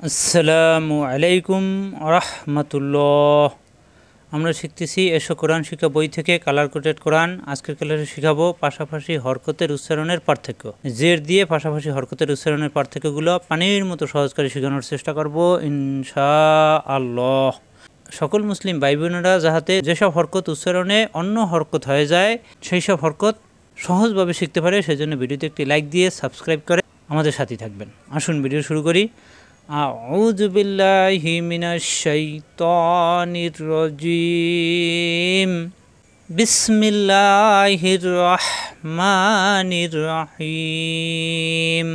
আসসালামু আলাইকুম রাহমাতুল্লাহ। আমরা শিখতেছি এসো কোরআন শিক্ষা বই থেকে কালার কোডেড কোরআন। আজকের ক্লাসে শিখাবো পাশাপাশি হরকতের উচ্চারণের পার্থক্য। জের দিয়ে পাশাপাশি হরকতের উচ্চারণের পার্থক্যগুলো পানির মতো সহজ করে শেখানোর চেষ্টা করব ইনশাআল্লাহ। সকল মুসলিম ভাই বোনেরা যাহাতে যেসব হরকত উচ্চারণে অন্য হরকত হয়ে যায় সেই সব হরকত সহজভাবে শিখতে পারে, সেজন্য ভিডিওতে একটি লাইক দিয়ে সাবস্ক্রাইব করে আমাদের সাথেই থাকবেন। আসুন ভিডিও শুরু করি। আউযু বিল্লাহি মিনাশ শাইতানির রাজিম। বিসমিল্লাহির রহমানির রহিম।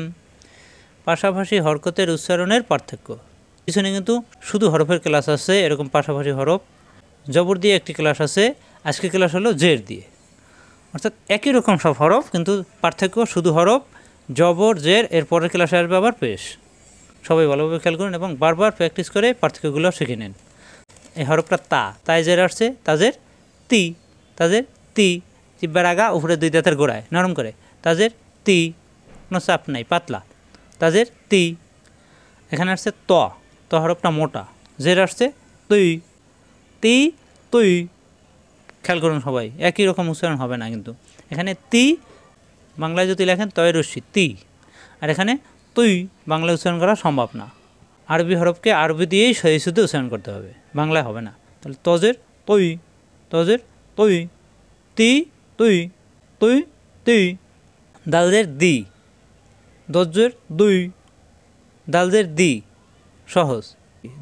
পাশাপাশি হরকতের উচ্চারণের পার্থক্য। পিছনে কিন্তু শুধু হরফের ক্লাস আছে, এরকম পাশাপাশি হরফ জবর দিয়ে একটি ক্লাস আছে। আজকের ক্লাস হলো জের দিয়ে, অর্থাৎ একই রকম সব হরফ, কিন্তু পার্থক্য শুধু হরফ জবর জের। এর পরের ক্লাসে আসবে আবার পেশ। সবাই ভালোভাবে খেয়াল করুন এবং বারবার প্র্যাকটিস করে পার্থক্যগুলো শিখে নেন। এই হরফটা তাই জের আসছে, তাজের তি, তাজের তি, জিব্বার আগা উপরে দুই দাঁতের গোড়ায় নরম করে, তাজের তি, কোনো চাপ নাই, পাতলা, তাজের তি। এখানে আসছে ত হরফটা মোটা, জের আসছে তুই, তি তুই। খেয়াল করুন সবাই, একই রকম উচ্চারণ হবে না কিন্তু। এখানে তি বাংলায় যদি লেখেন তয় রশ্মি তি, আর এখানে তুই বাংলায় উচ্চারণ করা সম্ভব না। আরবি হরফকে আরবি দিয়েই সহি শুদ্ধ উচ্চারণ করতে হবে, বাংলায় হবে না। তাহলে তজের তুই, তজের তুই, তি তুই, তুই তুই। দালদের দি, দজ্জের দুই, দালদের দি সহজ,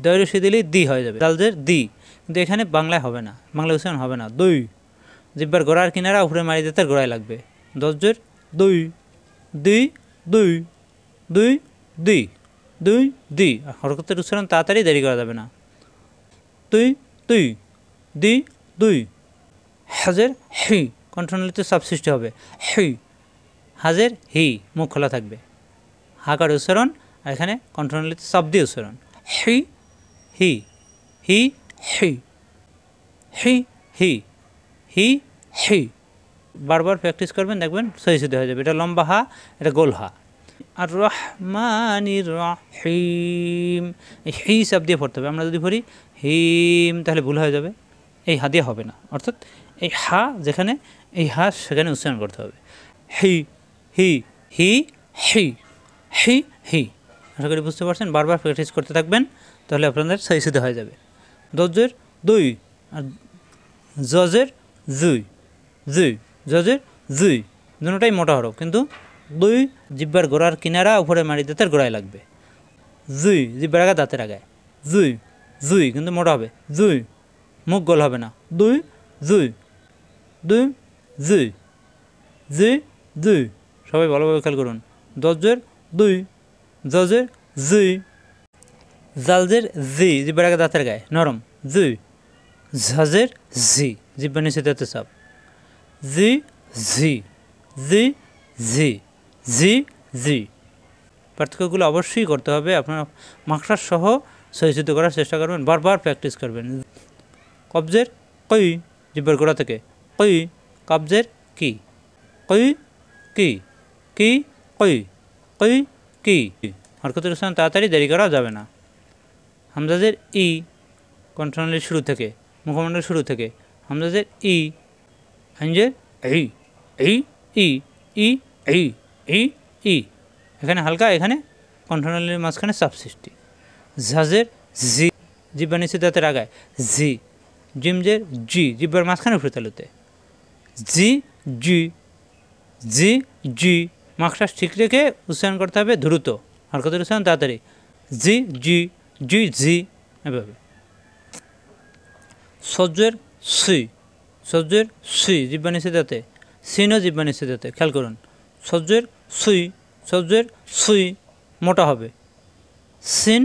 দয়রসি দিলেই দি হয়ে যাবে, দালদের দি। কিন্তু এখানে বাংলায় হবে না, বাংলা উচ্চারণ হবে না। দুই জিব্বার গোড়ার কিনারা উপরে মারি দিতে গোড়ায় লাগবে। দজ্জের দুই, দুই দুই, দুই দুই, দুই দুই। হরকতের উচ্চারণ তাড়াতাড়ি দেরি করা যাবে না। তুই তুই, দি দুই। হাজের হি, কণ্ঠনালীতে চাপ সৃষ্টি হবে, হি। হাজের হি, মুখ খোলা থাকবে, হাকার উচ্চারণ, আর এখানে কণ্ঠনালীতে চাপ দিয়ে উচ্চারণ। হি হি, হি হি, হি হি, হি হি। বারবার প্র্যাকটিস করবেন, দেখবেন সহি শুদ্ধ হয়ে যাবে। এটা লম্বা হা, এটা গোল হা। আর রহমানির রহিম, এই হি চাপ দিয়ে পড়তে হবে। আমরা যদি পড়ি হিম তাহলে ভুল হয়ে যাবে, এই হা দিয়ে হবে না। অর্থাৎ এই হা যেখানে, এই হা সেখানে উচ্চারণ করতে হবে। হি হি, হি হি, হি হি। আশা করি বুঝতে পারছেন। বারবার প্র্যাকটিস করতে থাকবেন, তাহলে আপনাদের সহি শুদ্ধ হয়ে যাবে। দজ্জের দুই, আর জজের জুই, জুই, জজের জুই, দুটোটাই মোটা হরফ, কিন্তু দুই জিব্বার গোড়ার কিনারা উপরে মারি দাঁতের গোড়ায় লাগবে। জুই জিব্বার আগা দাঁতের আগায়, জুই, জুই কিন্তু মোটা হবে, জুই, মুখ গোল হবে না। দুই জুই, দুই জুই, জুই জুই। সবাই ভালোভাবে খেয়াল করুন। দজ্জের দুই, জজের জুই, জালজের জি, জিব্বার আগা দাঁতের গায়ে নরম, জুই। ঝাজের জি, জিব্বার নিচে দাঁতে চাপ, জি জি, জি জি, জি জি। পার্থক্যগুলো অবশ্যই করতে হবে। আপনারা মাকড়ার সহ সহিষ্ণু করার চেষ্টা করবেন, বারবার প্র্যাকটিস করবেন। কবজের কই, জিব্বার গোড়া থেকে কই, কবজের কি, কই কি, কি কই, কই কি। হরকতের উচ্চারণ তাড়াতাড়ি দেরি করা যাবে না। হামজাজের ই, কণ্ঠনালীর শুরু থেকে, মুখমণ্ডলের শুরু থেকে, হামজাজের ই। আইনজের এই, এই ই, ই এই, এই ই। এখানে হালকা, এখানে কণ্ঠনালীর মাঝখানে চাপ সৃষ্টি। ঝাজের জি, জিব্বার নিচে দাঁতের আগায়, জি। জিমজের জি, জিব্বার মাঝখানে উপরে তালুতে, জি জি, জি জি। মাকড়াস ঠিক রেখে উচ্চারণ করতে হবে দ্রুত, হরকতের উচ্চারণ তাড়াতাড়ি। জি জি, জি জি, এভাবে। সজ্জের সি, সজ্জের সি, জিব্বা নিচে দাঁতে, সিনও জিব্বা নিচে দাঁতে। খেয়াল করুন। সজ্জের সুই, সজ্জের সুই মোটা হবে, সিন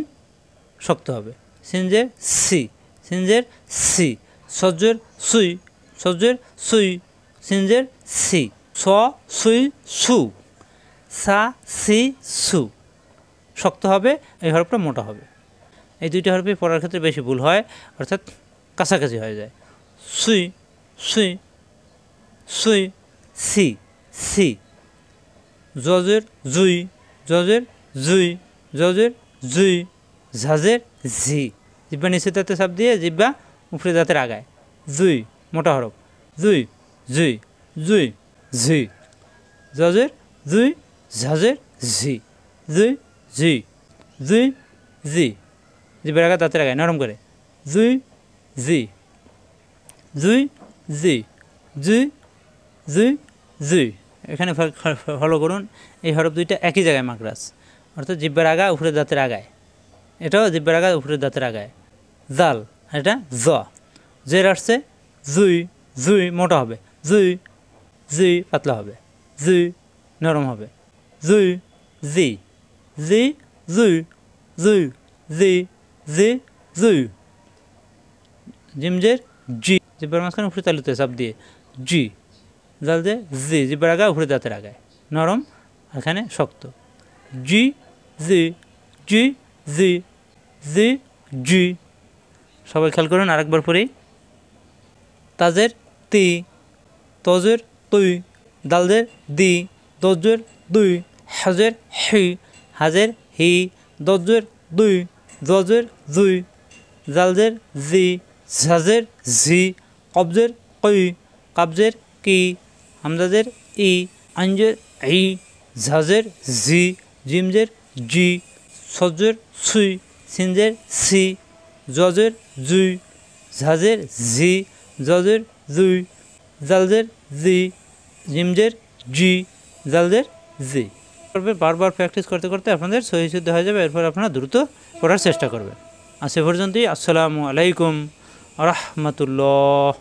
শক্ত হবে। সিনজের সি, সিনজের সি, সজ্জের সুই, সজ্জের সুই, সিনজের সি। স সুই সু, সা সি সু, শক্ত হবে, এই হরফটা মোটা হবে। এই দুইটা হরফে পড়ার ক্ষেত্রে বেশি ভুল হয়, অর্থাৎ কাছাকাছি হয়ে যায়। সুই সুই, সুই, সি সি। জজের জুই, জজের জুই, জজের জুই, ঝাজের ঝি, জিব্বা নিচে দাঁতে চাপ দিয়ে জিব্বা উপরে দাঁতের আগায়, জুই মোটা হরফ, জুই জুই জুই ঝি, জজের জুই, ঝাজের ঝি, জুই ঝি, জুই জি, জিব্বার আগা দাঁতের আগায় নরম করে, জুই জি, জুই জি, জুই জুই জুই। এখানে ফলো করুন, এই হরফ দুইটা একই জায়গায় মাকরাজ, অর্থাৎ জিব্বার আগা উপরে দাঁতের আগায়, এটাও জিব্বার আগা উপরে দাঁতের আগায়। জাল, এটা জ, জের আসছে জুই, জুই মোটা হবে, জুই, জুই পাতলা হবে, জুই নরম হবে, জুই জি, জি জুই, জুই জি, জি জুই। জিমজের জি, জিব্বার মাঝখানে উপরে তালুতে চাপ দিয়ে জি, জাল যে জি, জিব্বার আগা উপরে দাঁতের আগায় নরম, এখানে শক্ত, জি জি, জি জি, জি জি। সবাই খেয়াল করুন আরেকবার পরেই, তাজের তি, তজের তুই, দালজের দি, দজের দুই, হাজের হি, হাজের হি, দজের দুই, জজের জুই, জালজের জি, ঝাজের ঝি, কবজের কই, কাবজের কি, হামজাজের ই, আঞ্জের ই, ঝাজের ঝি, জিমজের জি, সজের সুই, সিনজের সি, জজের জুই, ঝাজের ঝি, জজের জুই, জালজের জি, জিমজের জি, জালজের জি। বারবার প্র্যাকটিস করতে করতে আপনাদের সহি শুদ্ধ হয়ে যাবে, এরপর আপনারা দ্রুত পড়ার চেষ্টা করবেন। আজ এ পর্যন্তই। আসসালামু আলাইকুম রাহমাতুল্লাহ।